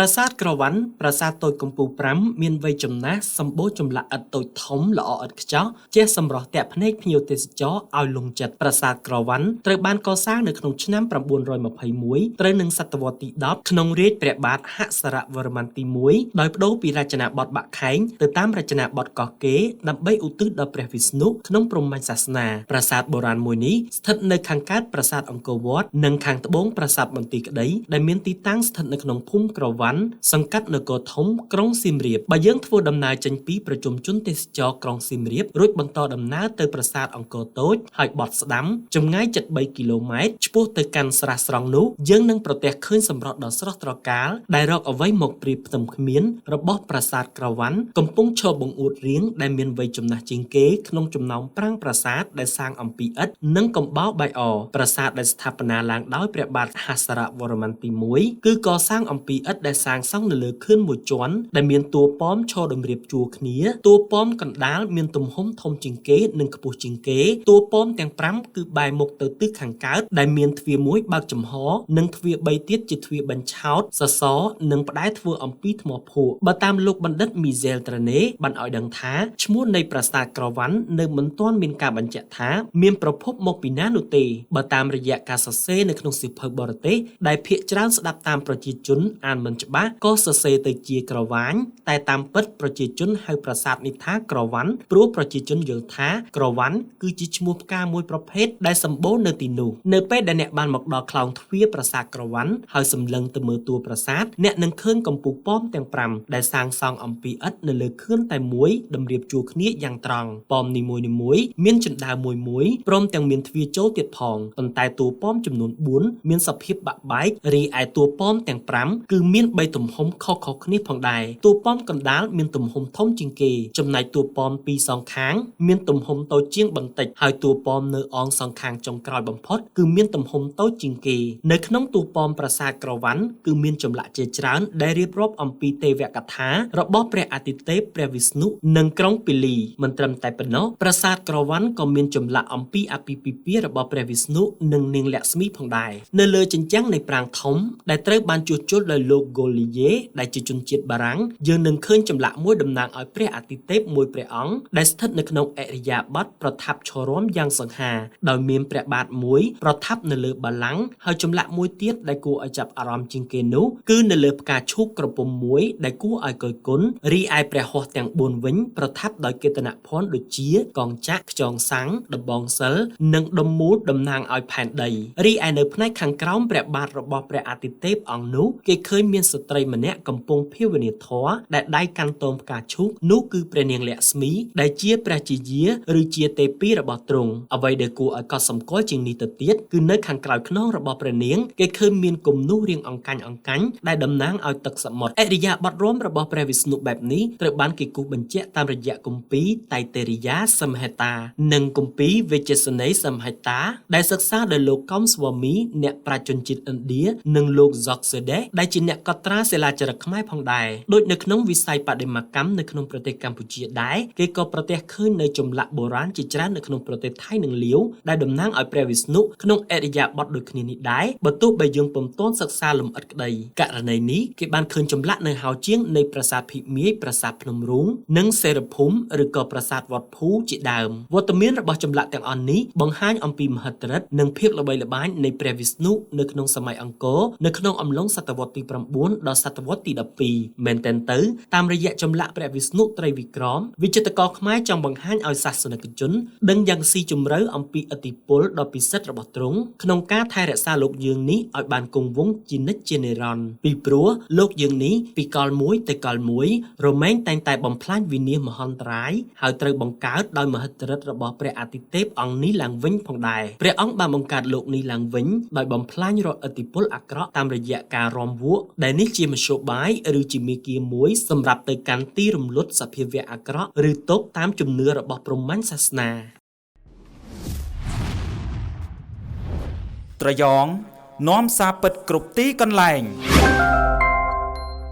ប្រាសាទក្រវ៉ាន់ប្រាសាទតូចកំពូល5មានវ័យចំណាស់សម្បូរចម្លាក់ឥដ្ឋតូចធំល្អឥតខ្ចោះជះសម្រស់ទាក់ភ្នែកភ្ញៀវទេសចរឲ្យលង់ចិត្តប្រាសាទក្រវ៉ាន់ត្រូវបានកសាងនៅក្នុងឆ្នាំ921ត្រូវនឹងសតវត្សទី10ក្នុងរាជ្យព្រះបាទហសរវរ្ម័នទី1ដោយប្តូរពីរចនាបថបាក់ខែងទៅតាមរចនាបថកោះកេរដើម្បីឧទ្ទិសដល់ព្រះវិស្ណុក្នុងព្រហ្មញ្ញសាសនាប្រាសាទបុរាណមួយនេះស្ថិតនៅខាងកើតប្រាសាទអង្គរវត្តនិងខាងត្បូងប្រាសាទបន្ទាយក្តីដែលមានទីតាំងស្ថិតនៅក្នុងភូមិក្រវ៉ាន់សង្កាត់នគរធំក្រុងសៀមរាបបើយើងធ្វើដំណើរចេញពីប្រជុំជនទេសចរក្រុងសៀមរាបរួចបន្តដំណើរទៅប្រាសាទអង្គរតូចហើយបត់ស្ដាំចម្ងាយជិត3គីឡូម៉ែត្រឆ្ពោះទៅកាន់ស្រះស្រង់នោះយើងនឹងប្រទះឃើញសម្រស់ដ៏ស្រស់ត្រកាលដែលរកអ្វីមកប្រៀបផ្ទឹមគ្មានរបស់ប្រាសាទក្រវ៉ាន់កំពុងឈរបង្អួតរៀងដែលមានវ័យចំណាស់ជាងគេក្នុងចំណោមប្រាង្គប្រាសាទដែលសាងអំពីឥដ្ឋនិងកំបោរបាយអប្រាសាទដែលស្ថាបនាឡើងដោយព្រះបាទហសរវរ្ម័នទី1គឺកសាងអំពីឥដ្ឋដែលសាងសង់នៅលើខឿនមួយជាន់ដែលមានតួប៉មឈរតម្រៀបជួរគ្នាតួប៉មកណ្ដាលមានទំហំធំជាងគេនិងខ្ពស់ជាងគេតួប៉មទាំង5គឺបែរមុខទៅទិសខាងកើតដែលមានទ្វារមួយបើកចំហនិងទ្វារ3ទៀតជាទ្វារបញ្ឆោតសសរនិងផ្តែរធ្វើអំពីថ្មភក់បើតាមលោកបណ្ឌិតមីហ្សែលត្រាណេបានឲ្យដឹងថាឈ្មោះនៃប្រាសាទក្រវ៉ាន់នៅមិនទាន់មានការបញ្ជាក់ថាមានប្រភពមកពីណានោះទេបើតាមរយៈការសរសេរនៅក្នុងសៀវភៅបរទេសដែលភាគច្រើនស្ដាប់តាមប្រជាជនអានមិនច្បាស់ក៏សរសេរទៅជាក្រវ៉ាញតែតាមពិតប្រជាជនហៅប្រាសាទនេះថាក្រវ៉ាន់ព្រោះប្រជាជនយល់ថាក្រវ៉ាន់គឺជាឈ្មោះផ្កាមួយប្រភេទដែលសម្បូរនៅទីនោះនៅពេលដែលអ្នកបានមកដល់ខ្លោងទ្វារប្រាសាទក្រវ៉ាន់ហើយសម្លឹងទៅមើលតួប្រាសាទអ្នកនឹងឃើញកំពូលប៉មទាំង5ដែលសាងសង់អំពីឥដ្ឋនៅលើខឿនតែមួយតម្រៀបជួរគ្នាយ៉ាងត្រង់ប៉មនីមួយៗមានជណ្ដើរមួយព្រមទាំងមានទ្វារចូលទៀតផងប៉ុន្តែតួប៉មចំនួន4មានសភាពបាក់បែករីឯតួប៉មទាំង5គឺមាន3ទំហំខុសៗគ្នាផងដែរតួប៉មកណ្ដាលមានទំហំធំជាងគេចំណែកតួប៉មពីរសងខាងមានទំហំតូចជាងបន្តិចហើយតួប៉មនៅអងសងខាងចុងក្រោយបំផុតគឺមានទំហំតូចជាងគេនៅក្នុងតួប៉មប្រាសាទក្រវ៉ាន់គឺមានចម្លាក់ជាច្រើនដែលរៀបរាប់អំពីទេវកថារបស់ព្រះអាទិទេពព្រះវិស្ណុនិងក្រុងពាលីមិនត្រឹមតែប៉ុណ្ណោះប្រាសាទក្រវ៉ាន់ក៏មានចម្លាក់អំពីអាពាហ៍ពិពាហ៍របស់ព្រះវិស្ណុនិងនាងលក្ស្មីផងដែរនៅលើជញ្ជាំងនៃប្រាង្គធំដែលត្រូវបានជួសជុលដោយលោក Golier ដែលជាជនជាតិបារាំងយើងនឹងឃើញចម្លាក់មួយតំណាងឲ្យព្រះអាទិទេពមួយព្រះអង្គដែលស្ថិតនៅក្នុងឥរិយាបថប្រថាប់ឈររាំយ៉ាងសង្ហាដោយមានព្រះបាទមួយប្រថាប់នៅលើបល្ល័ង្កហើយចម្លាក់មួយទៀតដែលគួរឲ្យចាប់អារម្មណ៍ជាងគេនោះគឺនៅលើផ្កាឈូកក្រពុំមួយដែលគួរឲ្យគយគន់រីឯព្រះហស្ថទាំង4វិញប្រថាប់ដោយកេតនភ័ណ្ឌដូចជាកងចក្រខ្យងសាំងដំបងសិលនិងដុំមូលតំណាងឲ្យផែនដីរីឯនៅផ្នែកខាងក្រោមព្រះបាទរបស់ព្រះអាទិទេពអង្គនោះគេឃើញមានស្ត្រីម្នាក់កំពុងភាវនាធម៌ដែលដៃកាន់ទងផ្កាឈូកនោះគឺព្រះនាងលក្ស្មីដែលជាព្រះជាយាឬជាទេពីរបស់ទ្រង់អ្វីដែលគួរឲ្យកត់សម្គាល់ជាងនេះទៅទៀតគឺនៅខាងក្រោយខ្នងរបស់ព្រះនាងគេឃើញមានគំនូសរាងអង្កាញ់ដែលតំណាងឲ្យទឹកសមុទ្រឥរិយាបថរមរបស់ព្រះវិស្ណុបែបនេះត្រូវបានគេគូសបញ្ជាក់តាមរយៈគម្ពីរតៃតេរិយាសមហេតានិងគម្ពីរវិជ្ជសនីសមហេតាដែលសិក្សាដោយលោកកំស្វាមីអ្នកប្រាជ្ញជនជាតិឥណ្ឌានិងលោកហ្សុកសេដេសដែលជាអ្នកកត់ត្រាសិលាចារឹកខ្មែរផងដែរដូចនៅក្នុងវិស័យបដិមាកម្មនៅក្នុងប្រទេសកម្ពុជាដែរគេក៏ប្រទះឃើញនៅចម្លាក់បុរាណជាច្រើននៅក្នុងប្រទេសថៃនិងលាវដែលតំណាងឲ្យព្រះវិស្ណុក្នុងឥរិយាបថដូចគ្នានេះដែរបើទោះបីយើងពុំទាន់សិក្សាលម្អិតក្តីករណីនេះគេបានឃើញចម្លាក់នៅហោជាងនៃប្រាសាទភិមាយប្រាសាទភ្នំរូងនិងសេរភូមិឬក៏ប្រាសាទវត្តភូជាដើមវត្តមានរបស់ចម្លាក់ទាំងអស់នេះបង្ហាញអំពីមហិទ្ធិឫទ្ធិនិងភាពល្បីល្បាញនៃព្រះវិស្ណុនៅក្នុងសម័យអង្គរនៅក្នុងអំឡុងសតវត្សទី9ដល់សតវត្សទី12មែនទែនទៅតាមរយៈចម្លាក់ព្រះវិស្ណុត្រីវិក្រមវិចិត្រករខ្មែរចង់បង្ហាញឲ្យសាសនិកជនដឹងយ៉ាងស៊ីជម្រៅអំពីឥទ្ធិពលដ៏ពិសិដ្ឋរបស់ទ្រង់ក្នុងការថែរក្សាលោកយើងនេះឲ្យបានគង់វង្សជានិច្ចជានិរន្តរ៍ពីព្រោះលោកយើងនេះពីកលមួយទៅកលមួយរមែងតែងតែបំផ្លាញវិនាសមហន្តរាយហើយត្រូវបង្កើតដោយមហិទ្ធិឫទ្ធិរបស់ព្រះអាទិទេពអង្គនេះឡើងវិញផងដែរព្រះអង្គបានបង្កើតលោកនេះឡើងវិញដោយបំផ្លាញរាល់ឥទ្ធិពលអាក្រក់តាមរយៈការរាំវក់ដែលនេះជាមធ្យោបាយឬជាមាគ៌ាមួយសម្រាប់ទៅកាន់ទីរំលត់សភាវៈអាក្រក់ឬទុក្ខតាមជំនឿរបស់ព្រហ្មញ្ញសាសនាត្រយងនាំសារពិតគ្រប់ទីកន្លែង